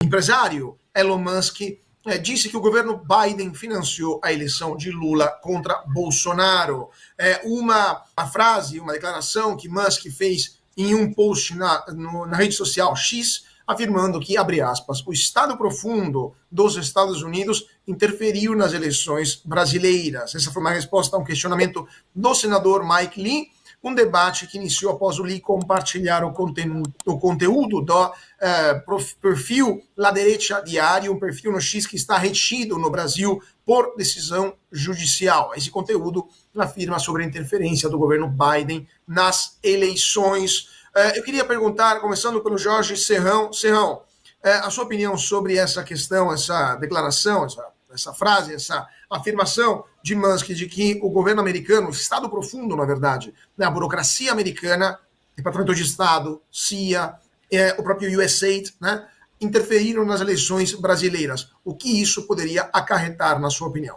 empresário Elon Musk disse que o governo Biden financiou a eleição de Lula contra Bolsonaro. Uma frase, uma declaração que Musk fez em um post na rede social X, afirmando que, abre aspas, o Estado profundo dos Estados Unidos interferiu nas eleições brasileiras. Essa foi uma resposta a um questionamento do senador Mike Lee, um debate que iniciou após o Lee compartilhar o conteúdo do perfil La Derecha Diário, um perfil no X que está retido no Brasil por decisão judicial. Esse conteúdo afirma sobre a interferência do governo Biden nas eleições. Eu queria perguntar, começando pelo Jorge Serrão. Serrão, a sua opinião sobre essa questão, essa declaração, essa frase, essa afirmação de Musk de que o governo americano, o Estado profundo, na verdade, né, a burocracia americana, Departamento de Estado, CIA, o próprio USAID, né, interferiram nas eleições brasileiras. O que isso poderia acarretar, na sua opinião?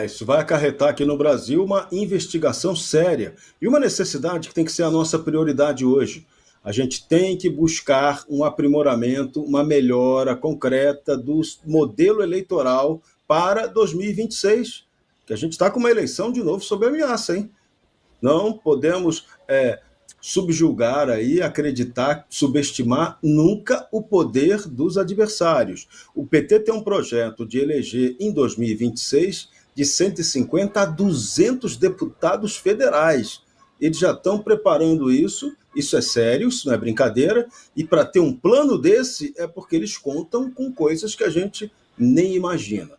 Isso vai acarretar aqui no Brasil uma investigação séria e uma necessidade que tem que ser a nossa prioridade hoje. A gente tem que buscar um aprimoramento, uma melhora concreta do modelo eleitoral para 2026, que a gente está com uma eleição de novo sob ameaça, hein? Não podemos subjugar aí, acreditar, subestimar nunca o poder dos adversários. O PT tem um projeto de eleger em 2026 de 150 a 200 deputados federais. Eles já estão preparando isso é sério, isso não é brincadeira, e para ter um plano desse é porque eles contam com coisas que a gente nem imagina.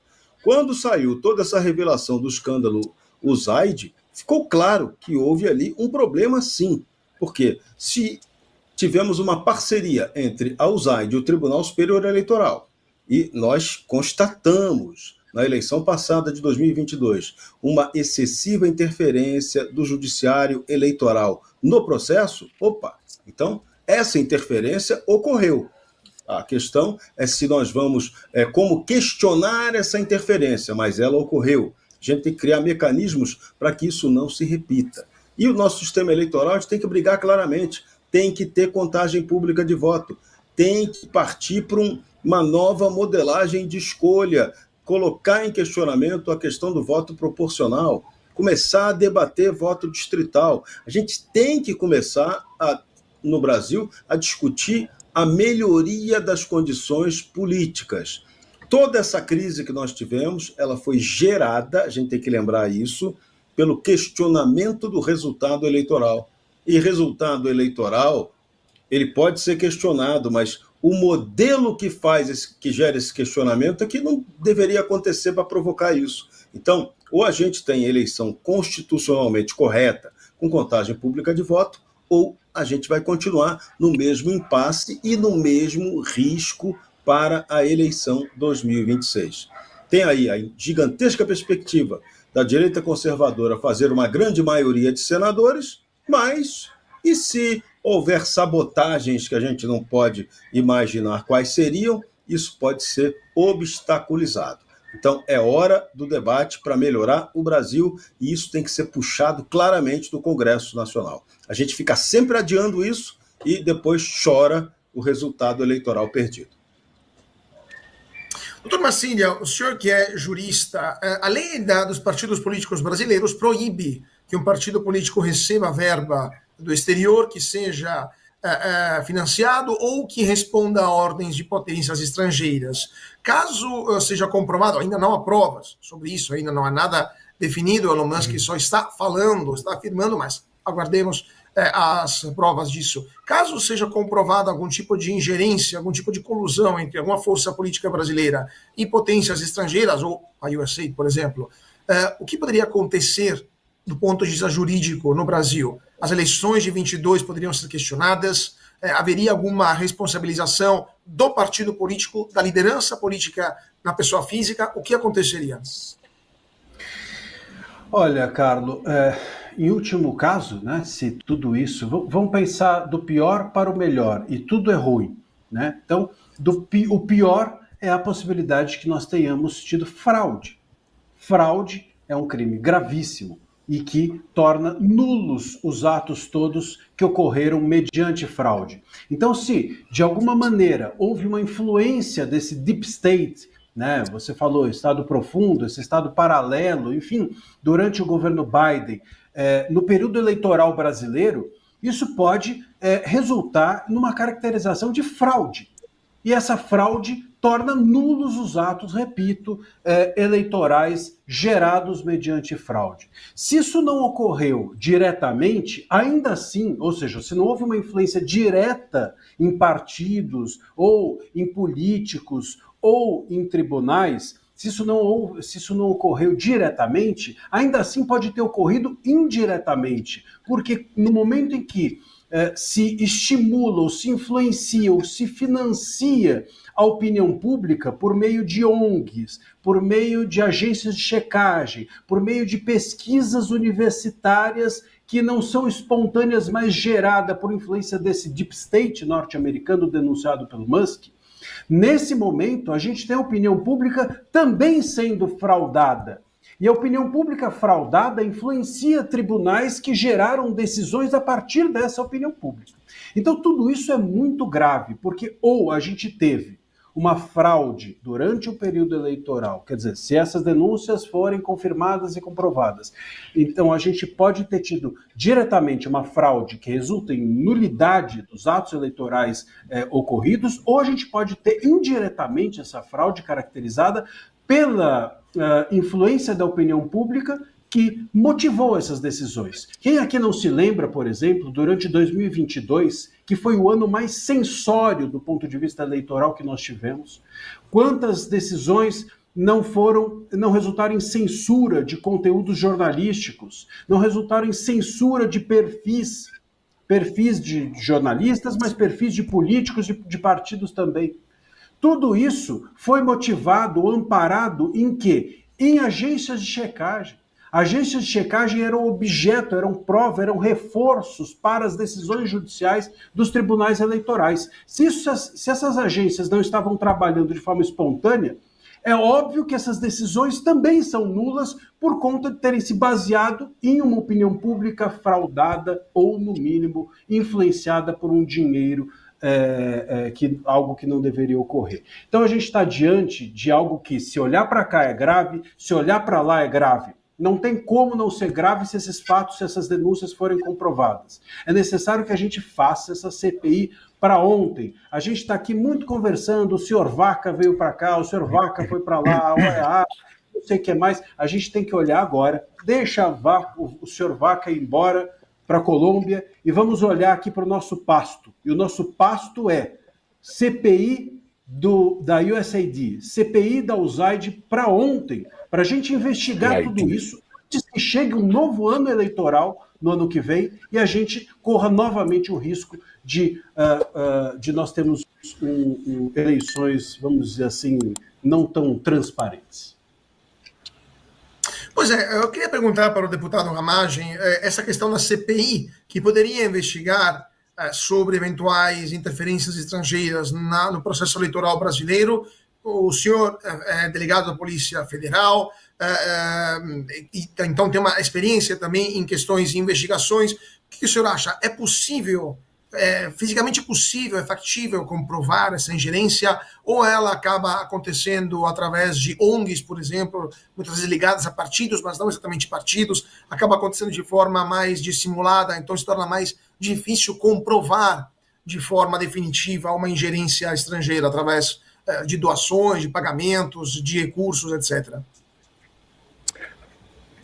Quando saiu toda essa revelação do escândalo USAID, ficou claro que houve ali um problema sim, porque se tivemos uma parceria entre a USAID e o Tribunal Superior Eleitoral, e nós constatamos na eleição passada de 2022 uma excessiva interferência do judiciário eleitoral no processo, então essa interferência ocorreu. A questão é se nós vamos como questionar essa interferência, mas ela ocorreu. A gente tem que criar mecanismos para que isso não se repita. E o nosso sistema eleitoral, a gente tem que brigar claramente, tem que ter contagem pública de voto, tem que partir para uma nova modelagem de escolha, colocar em questionamento a questão do voto proporcional, começar a debater voto distrital. A gente tem que começar, no Brasil, a discutir a melhoria das condições políticas. Toda essa crise que nós tivemos, ela foi gerada, a gente tem que lembrar isso, pelo questionamento do resultado eleitoral. E resultado eleitoral, ele pode ser questionado, mas o modelo que gera esse questionamento é que não deveria acontecer para provocar isso. Então, ou a gente tem eleição constitucionalmente correta, com contagem pública de voto, ou a gente vai continuar no mesmo impasse e no mesmo risco para a eleição 2026. Tem aí a gigantesca perspectiva da direita conservadora fazer uma grande maioria de senadores, mas e se houver sabotagens que a gente não pode imaginar quais seriam, isso pode ser obstaculizado. Então, é hora do debate para melhorar o Brasil e isso tem que ser puxado claramente do Congresso Nacional. A gente fica sempre adiando isso e depois chora o resultado eleitoral perdido. Doutor Marcília, o senhor que é jurista, a lei dos partidos políticos brasileiros proíbe que um partido político receba verba do exterior, que seja financiado ou que responda a ordens de potências estrangeiras. Caso seja comprovado, ainda não há provas sobre isso, ainda não há nada definido, Elon Musk só está falando, está afirmando, mas aguardemos as provas disso. Caso seja comprovado algum tipo de ingerência, algum tipo de colusão entre alguma força política brasileira e potências estrangeiras, ou a USAID, por exemplo, o que poderia acontecer do ponto de vista jurídico no Brasil? As eleições de 22 poderiam ser questionadas? Haveria alguma responsabilização do partido político, da liderança política na pessoa física? O que aconteceria? Olha, Carlos, em último caso, né, se tudo isso... Vamos pensar do pior para o melhor, e tudo é ruim, né? Então, o pior é a possibilidade que nós tenhamos tido fraude. Fraude é um crime gravíssimo, e que torna nulos os atos todos que ocorreram mediante fraude. Então, se de alguma maneira houve uma influência desse deep state, né, você falou Estado profundo, esse Estado paralelo, enfim, durante o governo Biden, no período eleitoral brasileiro, isso pode resultar numa caracterização de fraude. E essa fraude torna nulos os atos, repito, eleitorais gerados mediante fraude. Se isso não ocorreu diretamente, ainda assim, ou seja, se não houve uma influência direta em partidos, ou em políticos, ou em tribunais, se isso não ocorreu diretamente, ainda assim pode ter ocorrido indiretamente, porque no momento em que se estimula, ou se influencia, ou se financia a opinião pública por meio de ONGs, por meio de agências de checagem, por meio de pesquisas universitárias que não são espontâneas, mas geradas por influência desse deep state norte-americano denunciado pelo Musk. Nesse momento, a gente tem a opinião pública também sendo fraudada. E a opinião pública fraudada influencia tribunais que geraram decisões a partir dessa opinião pública. Então, tudo isso é muito grave, porque ou a gente teve uma fraude durante o período eleitoral, quer dizer, se essas denúncias forem confirmadas e comprovadas, então a gente pode ter tido diretamente uma fraude que resulta em nulidade dos atos eleitorais ocorridos, ou a gente pode ter indiretamente essa fraude caracterizada pela influência da opinião pública que motivou essas decisões. Quem aqui não se lembra, por exemplo, durante 2022, que foi o ano mais censório do ponto de vista eleitoral que nós tivemos, quantas decisões não resultaram em censura de conteúdos jornalísticos, não resultaram em censura de perfis de jornalistas, mas perfis de políticos, de partidos também. Tudo isso foi motivado, amparado em quê? Em agências de checagem. Agências de checagem eram objeto, eram prova, eram reforços para as decisões judiciais dos tribunais eleitorais. Se essas agências não estavam trabalhando de forma espontânea, é óbvio que essas decisões também são nulas por conta de terem se baseado em uma opinião pública fraudada ou, no mínimo, influenciada por um dinheiro algo que não deveria ocorrer. Então a gente está diante de algo que, se olhar para cá é grave, se olhar para lá é grave. Não tem como não ser grave se esses fatos, se essas denúncias forem comprovadas. É necessário que a gente faça essa CPI para ontem. A gente está aqui muito conversando, o senhor Vaca veio para cá, o senhor Vaca foi para lá, a OEA, não sei o que mais. A gente tem que olhar agora, deixa o senhor Vaca ir embora para a Colômbia e vamos olhar aqui para o nosso pasto. E o nosso pasto é CPI da USAID, CPI da USAID para ontem, para a gente investigar tudo isso, antes que chegue um novo ano eleitoral no ano que vem e a gente corra novamente o risco de nós termos eleições, vamos dizer assim, não tão transparentes. Pois é, eu queria perguntar para o deputado Ramagem essa questão da CPI, que poderia investigar sobre eventuais interferências estrangeiras no processo eleitoral brasileiro. O senhor é delegado da Polícia Federal, e então tem uma experiência também em questões de investigações. O que o senhor acha? É possível, fisicamente possível, é factível comprovar essa ingerência, ou ela acaba acontecendo através de ONGs, por exemplo, muitas vezes ligadas a partidos, mas não exatamente partidos, acaba acontecendo de forma mais dissimulada, então se torna mais difícil comprovar de forma definitiva uma ingerência estrangeira através de doações, de pagamentos, de recursos, etc.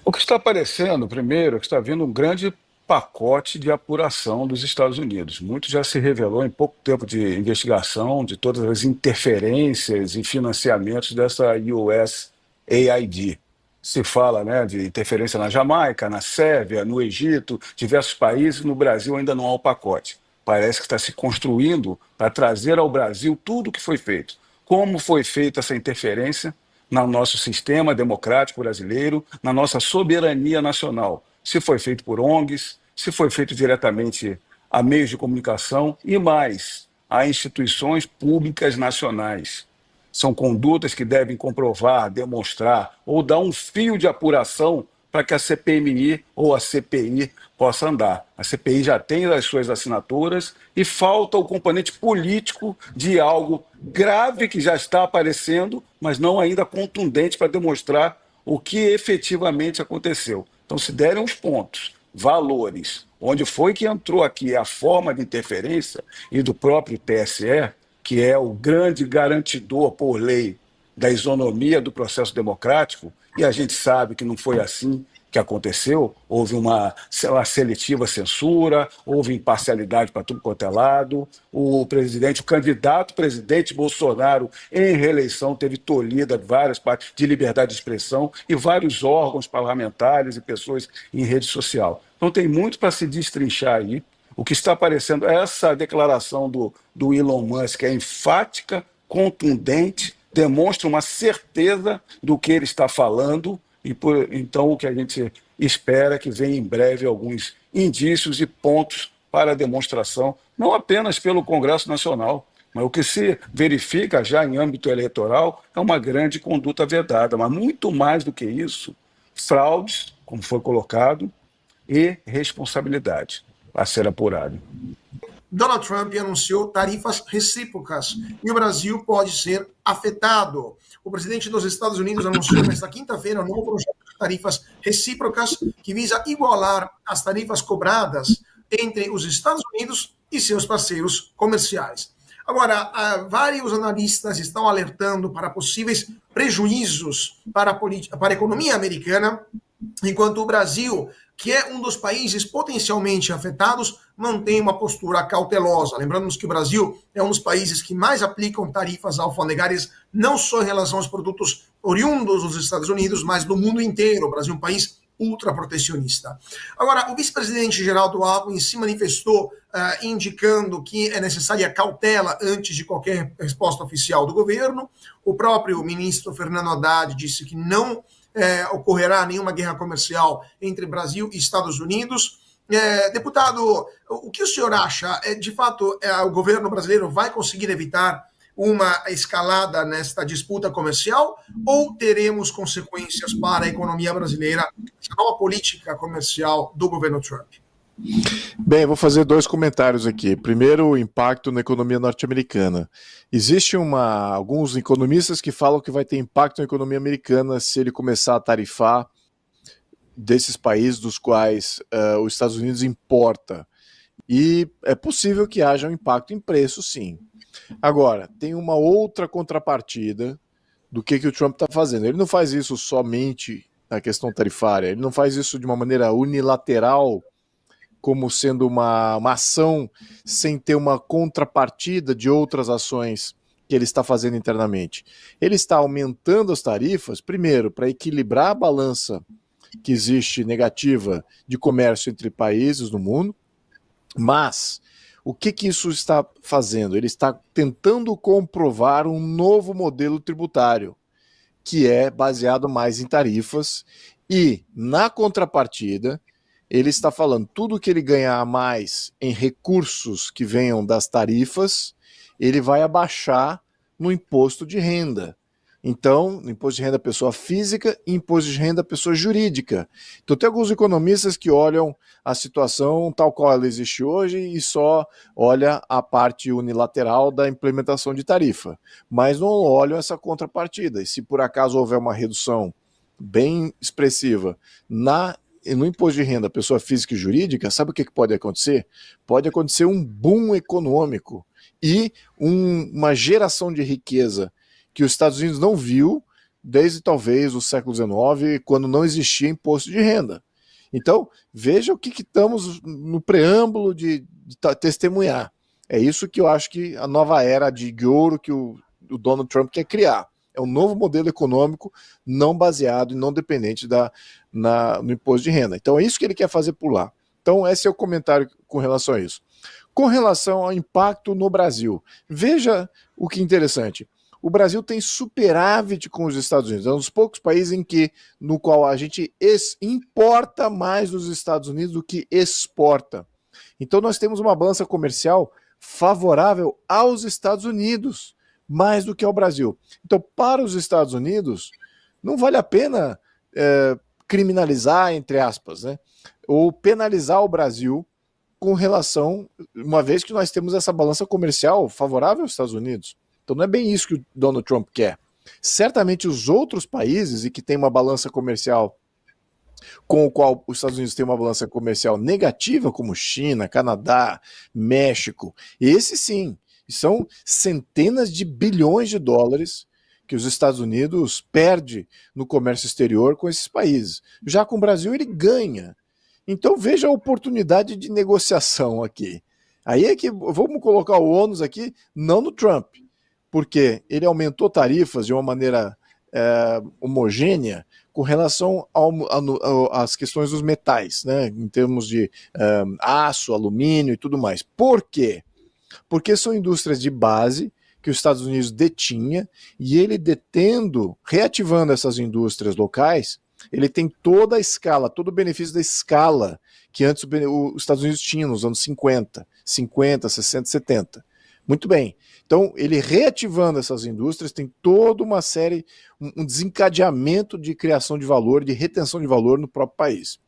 O que está aparecendo, primeiro, é que está vindo um grande pacote de apuração dos Estados Unidos. Muito já se revelou em pouco tempo de investigação de todas as interferências e financiamentos dessa USAID. Se fala, né, de interferência na Jamaica, na Sérvia, no Egito, diversos países. No Brasil ainda não há o pacote. Parece que está se construindo para trazer ao Brasil tudo o que foi feito. Como foi feita essa interferência no nosso sistema democrático brasileiro, na nossa soberania nacional. Se foi feito por ONGs, se foi feito diretamente a meios de comunicação e mais, a instituições públicas nacionais. São condutas que devem comprovar, demonstrar ou dar um fio de apuração para que a CPMI ou a CPI possa andar. A CPI já tem as suas assinaturas e falta o componente político de algo grave que já está aparecendo, mas não ainda contundente para demonstrar o que efetivamente aconteceu. Então, se derem os pontos, valores, onde foi que entrou aqui a forma de interferência e do próprio TSE, que é o grande garantidor por lei da isonomia do processo democrático, e a gente sabe que não foi assim que aconteceu, houve uma seletiva censura, houve imparcialidade para tudo quanto é lado, o candidato presidente Bolsonaro, em reeleição, teve tolhida várias partes de liberdade de expressão e vários órgãos parlamentares e pessoas em rede social. Então tem muito para se destrinchar aí. O que está aparecendo, essa declaração do Elon Musk é enfática, contundente, demonstra uma certeza do que ele está falando, e então o que a gente espera é que venha em breve alguns indícios e pontos para a demonstração, não apenas pelo Congresso Nacional, mas o que se verifica já em âmbito eleitoral é uma grande conduta vedada, mas muito mais do que isso, fraudes, como foi colocado, e responsabilidade a ser apurado. Donald Trump anunciou tarifas recíprocas e o Brasil pode ser afetado. O presidente dos Estados Unidos anunciou nesta quinta-feira um novo projeto de tarifas recíprocas que visa igualar as tarifas cobradas entre os Estados Unidos e seus parceiros comerciais. Agora, vários analistas estão alertando para possíveis prejuízos para a economia americana, enquanto o Brasil, que é um dos países potencialmente afetados, mantém uma postura cautelosa. Lembrando que o Brasil é um dos países que mais aplicam tarifas alfandegárias, não só em relação aos produtos oriundos dos Estados Unidos, mas do mundo inteiro. O Brasil é um país ultraprotecionista. Agora, o vice-presidente Geraldo Alckmin se manifestou indicando que é necessária cautela antes de qualquer resposta oficial do governo. O próprio ministro Fernando Haddad disse que não ocorrerá nenhuma guerra comercial entre Brasil e Estados Unidos. Deputado, o que o senhor acha? De fato, o governo brasileiro vai conseguir evitar uma escalada nesta disputa comercial ou teremos consequências para a economia brasileira, essa nova política comercial do governo Trump? Bem, vou fazer dois comentários aqui. Primeiro, o impacto na economia norte-americana. Existem alguns economistas que falam que vai ter impacto na economia americana se ele começar a tarifar desses países dos quais os Estados Unidos importa. E é possível que haja um impacto em preço, sim. Agora, tem uma outra contrapartida do que o Trump está fazendo. Ele não faz isso somente na questão tarifária, ele não faz isso de uma maneira unilateral, como sendo uma ação sem ter uma contrapartida de outras ações que ele está fazendo internamente. Ele está aumentando as tarifas, primeiro, para equilibrar a balança que existe negativa de comércio entre países no mundo, mas o que isso está fazendo? Ele está tentando comprovar um novo modelo tributário, que é baseado mais em tarifas, e, na contrapartida, ele está falando tudo que ele ganhar a mais em recursos que venham das tarifas, ele vai abaixar no imposto de renda. Então, no imposto de renda pessoa física e imposto de renda pessoa jurídica. Então, tem alguns economistas que olham a situação tal qual ela existe hoje e só olha a parte unilateral da implementação de tarifa, mas não olham essa contrapartida. E se por acaso houver uma redução bem expressiva no imposto de renda pessoa física e jurídica, sabe o que pode acontecer? Pode acontecer um boom econômico e uma geração de riqueza que os Estados Unidos não viu desde talvez o século XIX, quando não existia imposto de renda. Então, veja o que estamos no preâmbulo de testemunhar. É isso que eu acho que a nova era de ouro que o Donald Trump quer criar. É um novo modelo econômico não baseado e não dependente no imposto de renda. Então é isso que ele quer fazer por lá. Então esse é o comentário com relação a isso. Com relação ao impacto no Brasil, veja o que é interessante. O Brasil tem superávit com os Estados Unidos. É um dos poucos países no qual a gente importa mais dos Estados Unidos do que exporta. Então nós temos uma balança comercial favorável aos Estados Unidos, mais do que ao Brasil. Então, para os Estados Unidos, não vale a pena criminalizar, entre aspas, né, ou penalizar o Brasil com relação, uma vez que nós temos essa balança comercial favorável aos Estados Unidos. Então não é bem isso que o Donald Trump quer. Certamente os outros países e que têm uma balança comercial com o qual os Estados Unidos têm uma balança comercial negativa, como China, Canadá, México, esses sim, são centenas de bilhões de dólares que os Estados Unidos perde no comércio exterior com esses países. Já com o Brasil ele ganha. Então veja a oportunidade de negociação aqui. Aí é que vamos colocar o ônus aqui, não no Trump, porque ele aumentou tarifas de uma maneira homogênea com relação às questões dos metais, né, em termos de aço, alumínio e tudo mais. Por quê? Porque são indústrias de base que os Estados Unidos detinha, e ele reativando essas indústrias locais, ele tem toda a escala, todo o benefício da escala que antes os Estados Unidos tinham nos anos 50, 60, 70. Muito bem. Então, ele reativando essas indústrias tem toda uma série, um desencadeamento de criação de valor, de retenção de valor no próprio país.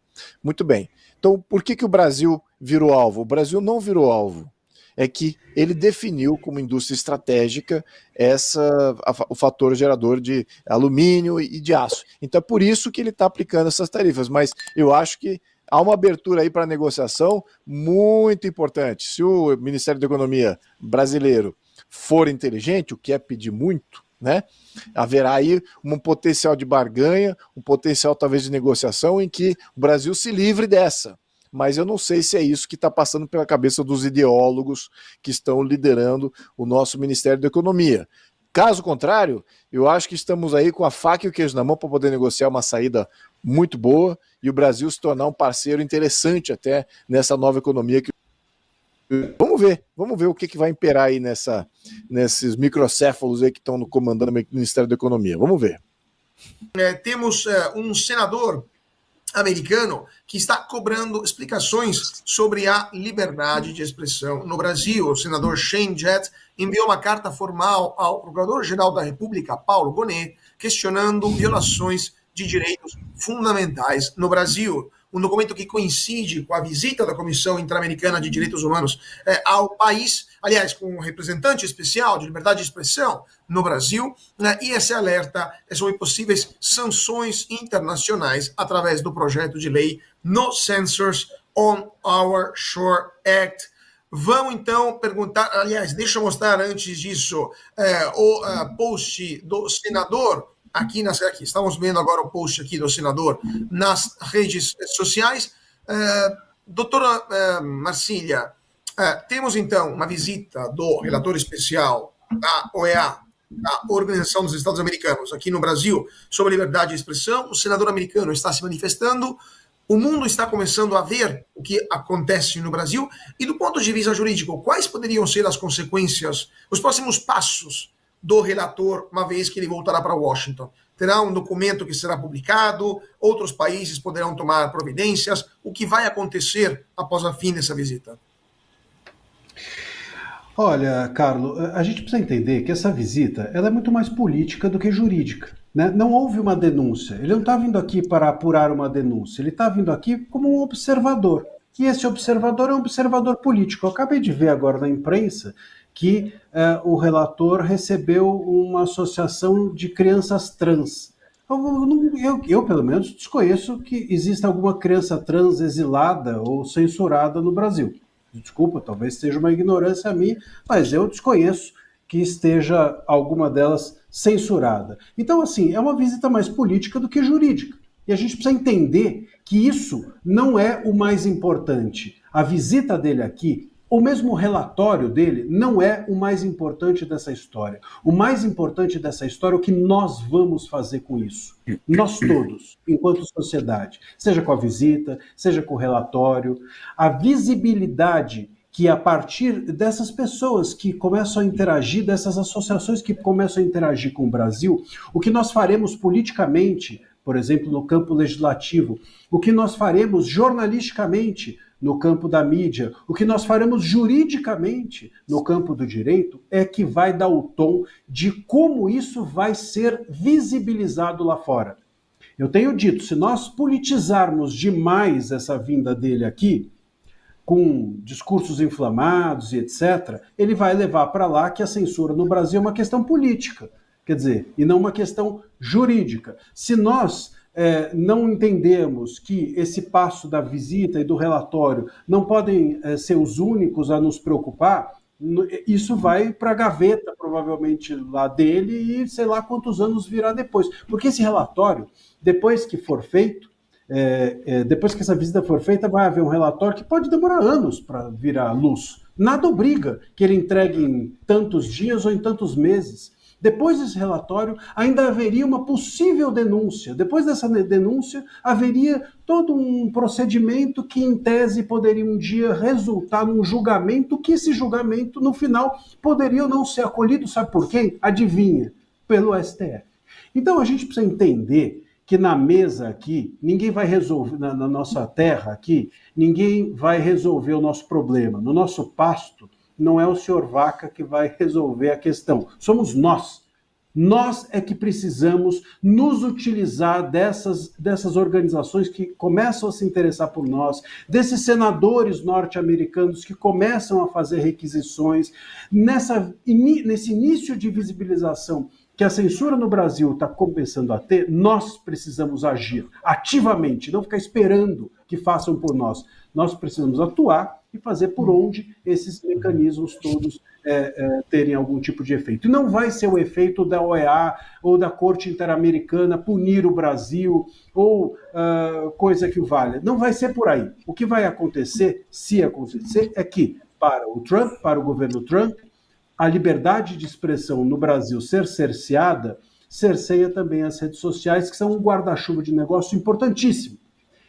Muito bem. Então, por que o Brasil virou alvo? O Brasil não virou alvo. É que ele definiu como indústria estratégica o fator gerador de alumínio e de aço. Então é por isso que ele está aplicando essas tarifas. Mas eu acho que há uma abertura aí para negociação muito importante. Se o Ministério da Economia brasileiro for inteligente, o que é pedir muito, né, haverá aí um potencial de barganha, um potencial talvez de negociação em que o Brasil se livre dessa. Mas eu não sei se é isso que está passando pela cabeça dos ideólogos que estão liderando o nosso Ministério da Economia. Caso contrário, eu acho que estamos aí com a faca e o queijo na mão para poder negociar uma saída muito boa e o Brasil se tornar um parceiro interessante até nessa nova economia. Vamos ver o que vai imperar aí nesses microcéfalos aí que estão comandando o Ministério da Economia. Vamos ver. Temos um senador americano que está cobrando explicações sobre a liberdade de expressão no Brasil. O senador Shane Jett enviou uma carta formal ao Procurador-Geral da República, Paulo Gonet, questionando violações de direitos fundamentais no Brasil. Um documento que coincide com a visita da Comissão Interamericana de Direitos Humanos ao país, aliás, com um representante especial de liberdade de expressão no Brasil, e esse alerta sobre possíveis sanções internacionais através do projeto de lei No Censors on Our Shore Act. Vamos então perguntar, aliás, deixa eu mostrar antes disso o post do senador. Aqui estamos vendo agora o post aqui do senador nas redes sociais. Doutora Marcília, temos então uma visita do relator especial da OEA, da Organização dos Estados Americanos, aqui no Brasil, sobre liberdade de expressão. O senador americano está se manifestando, o mundo está começando a ver o que acontece no Brasil, e do ponto de vista jurídico, quais poderiam ser as consequências, os próximos passos do relator, uma vez que ele voltará para Washington? Terá um documento que será publicado, outros países poderão tomar providências. O que vai acontecer após a fim dessa visita? Olha, Carlos, a gente precisa entender que essa visita ela é muito mais política do que jurídica, né? Não houve uma denúncia. Ele não está vindo aqui para apurar uma denúncia. Ele está vindo aqui como um observador. E esse observador é um observador político. Eu acabei de ver agora na imprensa que o relator recebeu uma associação de crianças trans. Eu, pelo menos, desconheço que exista alguma criança trans exilada ou censurada no Brasil. Desculpa, talvez seja uma ignorância minha, mas eu desconheço que esteja alguma delas censurada. Então, assim, é uma visita mais política do que jurídica. E a gente precisa entender que isso não é o mais importante. A visita dele aqui, ou mesmo o relatório dele, não é o mais importante dessa história. O mais importante dessa história é o que nós vamos fazer com isso. Nós todos, enquanto sociedade. Seja com a visita, seja com o relatório. A visibilidade que a partir dessas pessoas que começam a interagir, dessas associações que começam a interagir com o Brasil, o que nós faremos politicamente, por exemplo, no campo legislativo, o que nós faremos jornalisticamente, no campo da mídia, o que nós faremos juridicamente no campo do direito é que vai dar o tom de como isso vai ser visibilizado lá fora. Eu tenho dito, se nós politizarmos demais essa vinda dele aqui, com discursos inflamados e etc., ele vai levar para lá que a censura no Brasil é uma questão política, quer dizer, e não uma questão jurídica. Se nós não entendemos que esse passo da visita e do relatório não podem ser os únicos a nos preocupar, isso vai para a gaveta, provavelmente, lá dele, e sei lá quantos anos virá depois. Porque esse relatório, depois que for feito, depois que essa visita for feita, vai haver um relatório que pode demorar anos para virar à luz. Nada obriga que ele entregue em tantos dias ou em tantos meses. Depois desse relatório, ainda haveria uma possível denúncia. Depois dessa denúncia, haveria todo um procedimento que, em tese, poderia um dia resultar num julgamento, que esse julgamento, no final, poderia ou não ser acolhido, sabe por quem? Adivinha? Pelo STF. Então, a gente precisa entender que na mesa aqui, ninguém vai resolver, na nossa terra aqui, ninguém vai resolver o nosso problema. No nosso pasto, não é o senhor Vaca que vai resolver a questão. Somos nós. Nós é que precisamos nos utilizar dessas organizações que começam a se interessar por nós, desses senadores norte-americanos que começam a fazer requisições, nesse início de visibilização que a censura no Brasil está começando a ter, nós precisamos agir ativamente, não ficar esperando que façam por nós. Nós precisamos atuar e fazer por onde esses mecanismos todos terem algum tipo de efeito. E não vai ser o efeito da OEA ou da Corte Interamericana punir o Brasil ou coisa que o valha. Não vai ser por aí. O que vai acontecer, se acontecer, é que para o Trump, para o governo Trump, a liberdade de expressão no Brasil ser cerceada, cerceia também as redes sociais, que são um guarda-chuva de negócio importantíssimo.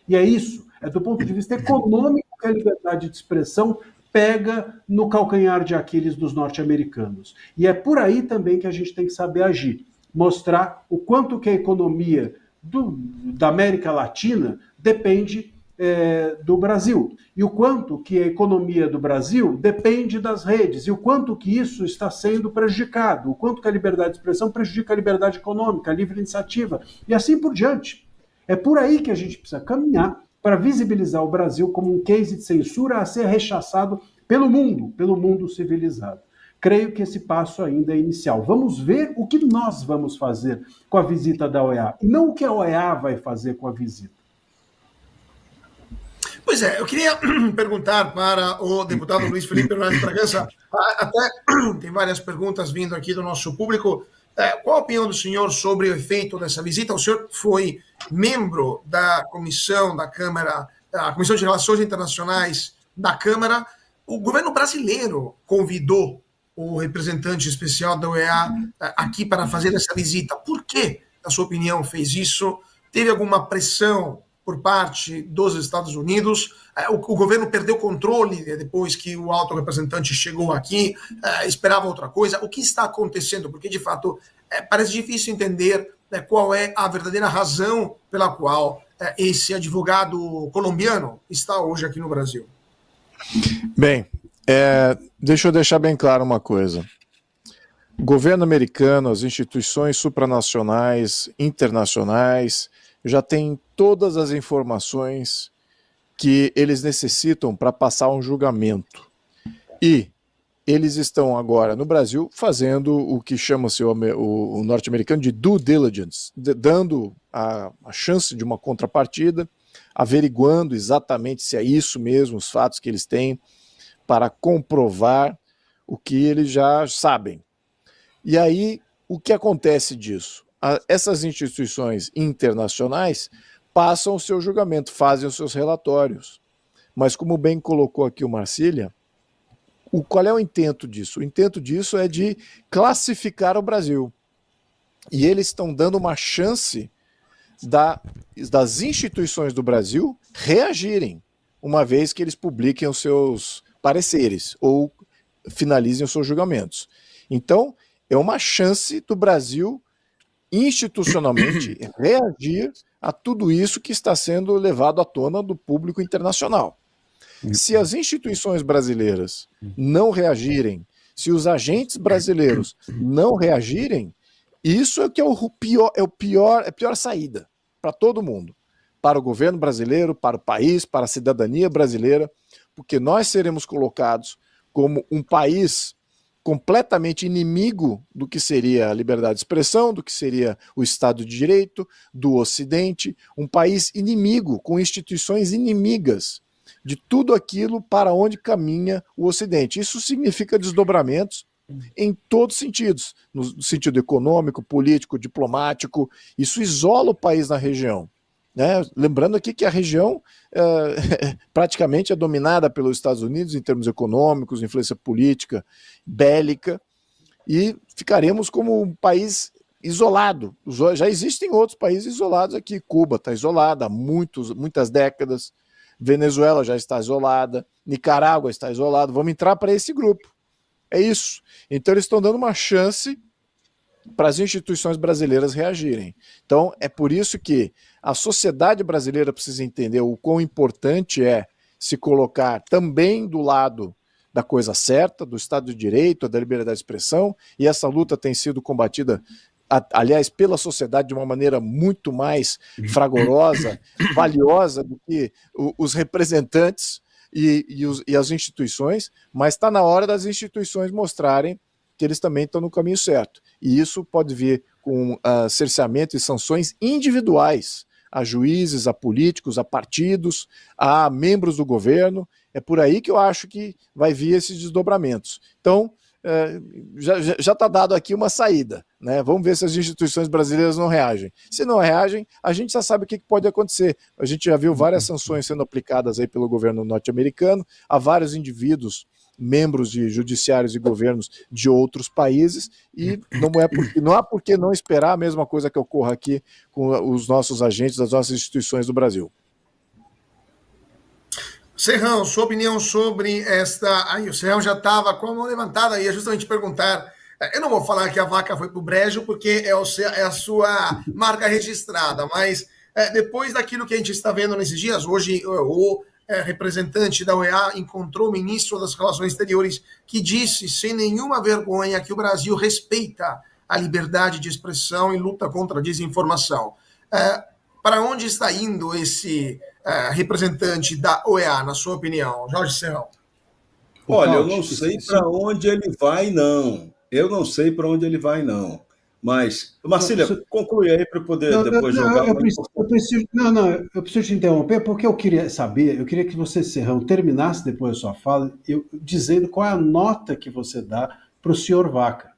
E é isso, é do ponto de vista econômico que a liberdade de expressão pega no calcanhar de Aquiles dos norte-americanos. E é por aí também que a gente tem que saber agir, mostrar o quanto que a economia da América Latina depende do Brasil, e o quanto que a economia do Brasil depende das redes, e o quanto que isso está sendo prejudicado, o quanto que a liberdade de expressão prejudica a liberdade econômica, a livre iniciativa, e assim por diante. É por aí que a gente precisa caminhar para visibilizar o Brasil como um case de censura a ser rechaçado pelo mundo civilizado. Creio que esse passo ainda é inicial. Vamos ver o que nós vamos fazer com a visita da OEA, e não o que a OEA vai fazer com a visita. Pois é, eu queria perguntar para o deputado Luiz Felipe Hernandes Bragança, até tem várias perguntas vindo aqui do nosso público. Qual a opinião do senhor sobre o efeito dessa visita? O senhor foi membro da comissão da Câmara, a Comissão de Relações Internacionais da Câmara. O governo brasileiro convidou o representante especial da OEA aqui para fazer essa visita. Por que, na sua opinião, fez isso? Teve alguma pressão por parte dos Estados Unidos? O governo perdeu controle depois que o alto representante chegou aqui, esperava outra coisa. O que está acontecendo? Porque, de fato, parece difícil entender qual é a verdadeira razão pela qual esse advogado colombiano está hoje aqui no Brasil. Bem, deixa eu deixar bem claro uma coisa. O governo americano, as instituições supranacionais, internacionais, já têm todas as informações que eles necessitam para passar um julgamento. E eles estão agora no Brasil fazendo o que chama-se o norte-americano de due diligence, dando a chance de uma contrapartida, averiguando exatamente se é isso mesmo, os fatos que eles têm, para comprovar o que eles já sabem. E aí, o que acontece disso? Essas instituições internacionais passam o seu julgamento, fazem os seus relatórios. Mas, como bem colocou aqui o Marcília, qual é o intento disso? O intento disso é de classificar o Brasil. E eles estão dando uma chance das instituições do Brasil reagirem, uma vez que eles publiquem os seus pareceres ou finalizem os seus julgamentos. Então, é uma chance do Brasil institucionalmente reagir a tudo isso que está sendo levado à tona do público internacional. Se as instituições brasileiras não reagirem, se os agentes brasileiros não reagirem, isso é que é a pior saída. para todo mundo, para o governo brasileiro, para o país, para a cidadania brasileira, porque nós seremos colocados como um país completamente inimigo do que seria a liberdade de expressão, do que seria o Estado de Direito, do Ocidente, um país inimigo, com instituições inimigas de tudo aquilo para onde caminha o Ocidente. Isso significa desdobramentos em todos os sentidos, no sentido econômico, político, diplomático. Isso isola o país na região. Né? Lembrando aqui que a região praticamente é dominada pelos Estados Unidos em termos econômicos, influência política, bélica, e ficaremos como um país isolado. Já existem outros países isolados aqui. Cuba está isolada há muitas décadas, Venezuela já está isolada, Nicarágua está isolada. Vamos entrar para esse grupo. É isso. Então eles estão dando uma chance para as instituições brasileiras reagirem. Então, é por isso que a sociedade brasileira precisa entender o quão importante é se colocar também do lado da coisa certa, do Estado de Direito, da liberdade de expressão, e essa luta tem sido combatida, aliás, pela sociedade de uma maneira muito mais fragorosa, valiosa do que os representantes e as instituições, mas está na hora das instituições mostrarem que eles também estão no caminho certo. E isso pode vir com cerceamento e sanções individuais a juízes, a políticos, a partidos, a membros do governo. É por aí que eu acho que vai vir esses desdobramentos. Então, já está dado aqui uma saída. Né? Vamos ver se as instituições brasileiras não reagem. Se não reagem, a gente já sabe o que pode acontecer. A gente já viu várias sanções sendo aplicadas aí pelo governo norte-americano a vários indivíduos, membros de judiciários e governos de outros países, e não há por que não esperar a mesma coisa que ocorra aqui com os nossos agentes, as nossas instituições do Brasil. Serrão, sua opinião sobre esta... Aí, o Serrão já estava com a mão levantada, ia justamente perguntar. Eu não vou falar que a vaca foi para o brejo, porque é a sua marca registrada, mas depois daquilo que a gente está vendo nesses dias, hoje o representante da OEA encontrou o ministro das Relações Exteriores que disse, sem nenhuma vergonha, que o Brasil respeita a liberdade de expressão e luta contra a desinformação. Para onde está indo esse representante da OEA, na sua opinião, Jorge Serrão? Olha, eu não sei para onde ele vai, não. Eu não sei para onde ele vai, não. Mas, Marcília, conclui aí para eu poder depois jogar. Eu preciso te interromper porque eu queria que você, Serrão, terminasse depois da sua fala, dizendo qual é a nota que você dá para o senhor Vaca.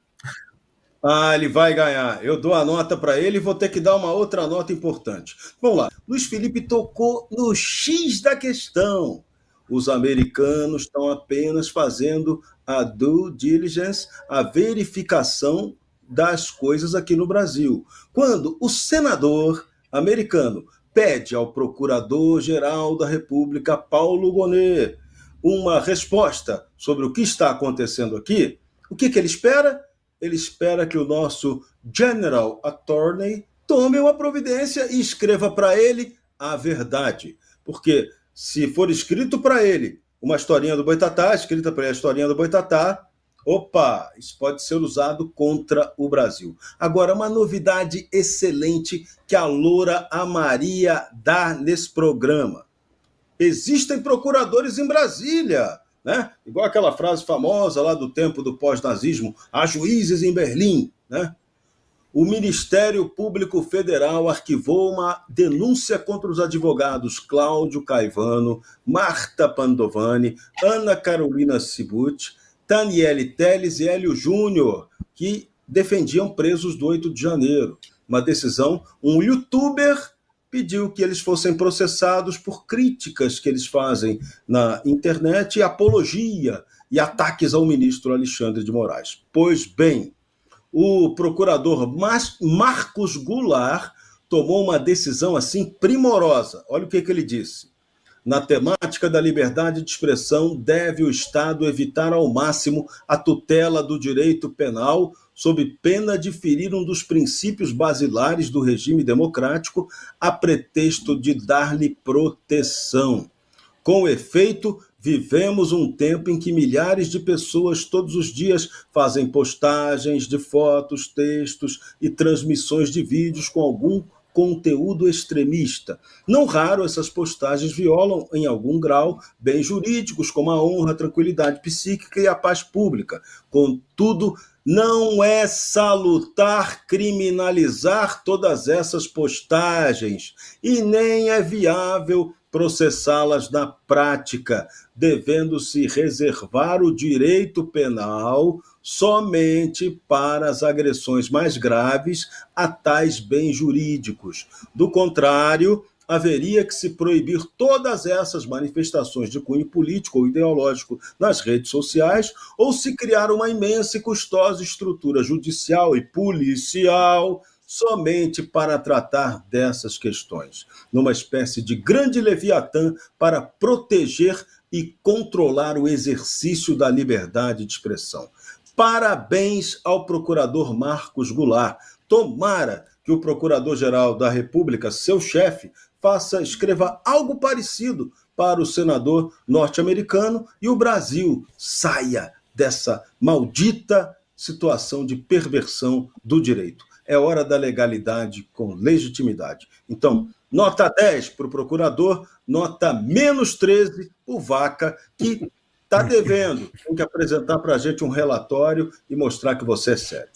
Ele vai ganhar. Eu dou a nota para ele e vou ter que dar uma outra nota importante. Vamos lá. Luiz Felipe tocou no X da questão. Os americanos estão apenas fazendo a due diligence, a verificação das coisas aqui no Brasil. Quando o senador americano pede ao procurador-geral da República, Paulo Gonet, uma resposta sobre o que está acontecendo aqui, o que ele espera? Ele espera que o nosso General Attorney tome uma providência e escreva para ele a verdade. Porque se for escrito para ele uma historinha do Boitatá, escrita para ele a historinha do Boitatá, opa, isso pode ser usado contra o Brasil. Agora, uma novidade excelente que a Loura Amaria dá nesse programa. Existem procuradores em Brasília, né? Igual aquela frase famosa lá do tempo do pós-nazismo, há juízes em Berlim, né? O Ministério Público Federal arquivou uma denúncia contra os advogados Cláudio Caivano, Marta Pandovani, Ana Carolina Cibutti, Taniele Teles e Hélio Júnior, que defendiam presos do 8 de janeiro. Uma decisão, um youtuber pediu que eles fossem processados por críticas que eles fazem na internet e apologia e ataques ao ministro Alexandre de Moraes. Pois bem, o procurador Marcos Goulart tomou uma decisão assim primorosa. Olha o que ele disse. Na temática da liberdade de expressão, deve o Estado evitar ao máximo a tutela do direito penal sob pena de ferir um dos princípios basilares do regime democrático a pretexto de dar-lhe proteção. Com efeito, vivemos um tempo em que milhares de pessoas todos os dias fazem postagens de fotos, textos e transmissões de vídeos com algum conteúdo extremista. Não raro, essas postagens violam, em algum grau, bens jurídicos, como a honra, a tranquilidade psíquica e a paz pública. Contudo, não é salutar criminalizar todas essas postagens e nem é viável processá-las na prática, devendo-se reservar o direito penal somente para as agressões mais graves a tais bens jurídicos. Do contrário, haveria que se proibir todas essas manifestações de cunho político ou ideológico nas redes sociais, ou se criar uma imensa e custosa estrutura judicial e policial somente para tratar dessas questões, numa espécie de grande leviatã para proteger e controlar o exercício da liberdade de expressão. Parabéns ao procurador Marcos Goulart. Tomara que o Procurador-Geral da República, seu chefe, escreva algo parecido para o senador norte-americano e o Brasil saia dessa maldita situação de perversão do direito. É hora da legalidade com legitimidade. Então, nota 10 para o procurador, nota -13 para o Vaca, que está devendo. Tem que apresentar para a gente um relatório e mostrar que você é sério.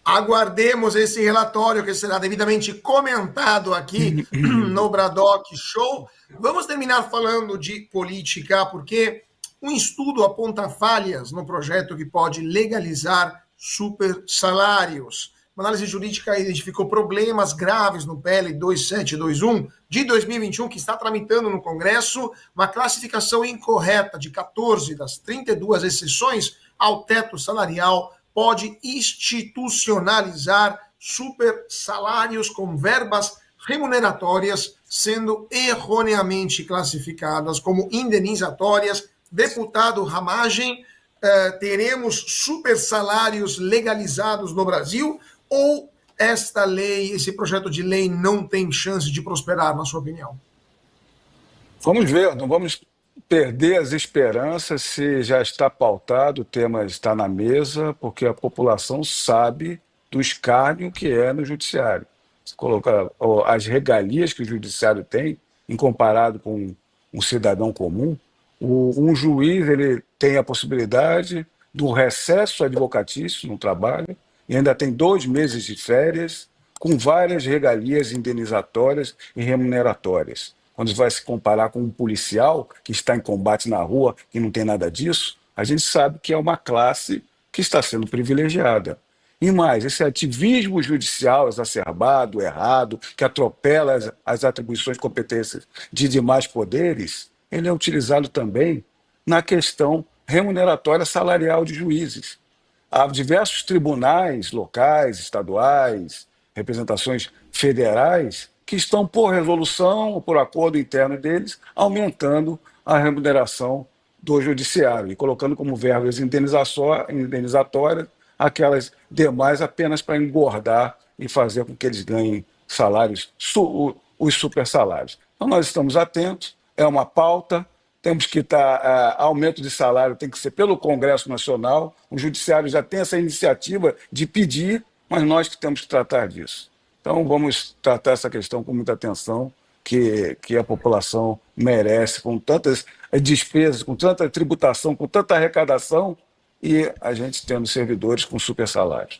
Aguardemos esse relatório que será devidamente comentado aqui no Bradock Show. Vamos terminar falando de política, porque um estudo aponta falhas no projeto que pode legalizar super salários. Uma análise jurídica identificou problemas graves no PL 2721 de 2021, que está tramitando no Congresso, uma classificação incorreta de 14 das 32 exceções ao teto salarial pode institucionalizar super salários com verbas remuneratórias, sendo erroneamente classificadas como indenizatórias. Deputado Ramagem, teremos super salários legalizados no Brasil ou esta lei, esse projeto de lei não tem chance de prosperar, na sua opinião? Vamos ver, não vamos perder as esperanças se já está pautado, o tema está na mesa, porque a população sabe do escárnio que é no judiciário. Se colocar as regalias que o judiciário tem, em comparado com um cidadão comum, um juiz ele tem a possibilidade do recesso advocatício no trabalho e ainda tem 2 meses de férias com várias regalias indenizatórias e remuneratórias. Quando vai se comparar com um policial que está em combate na rua e não tem nada disso, a gente sabe que é uma classe que está sendo privilegiada. E mais, esse ativismo judicial exacerbado, errado, que atropela as atribuições e competências de demais poderes, ele é utilizado também na questão remuneratória salarial de juízes. Há diversos tribunais locais, estaduais, representações federais, que estão, por resolução ou por acordo interno deles, aumentando a remuneração do judiciário e colocando como verbas indenizatórias aquelas demais apenas para engordar e fazer com que eles ganhem salários, os super salários. Então nós estamos atentos, é uma pauta, temos que estar, aumento de salário tem que ser pelo Congresso Nacional, o Judiciário já tem essa iniciativa de pedir, mas nós que temos que tratar disso. Então, vamos tratar essa questão com muita atenção, que a população merece, com tantas despesas, com tanta tributação, com tanta arrecadação, e a gente tendo servidores com super salários.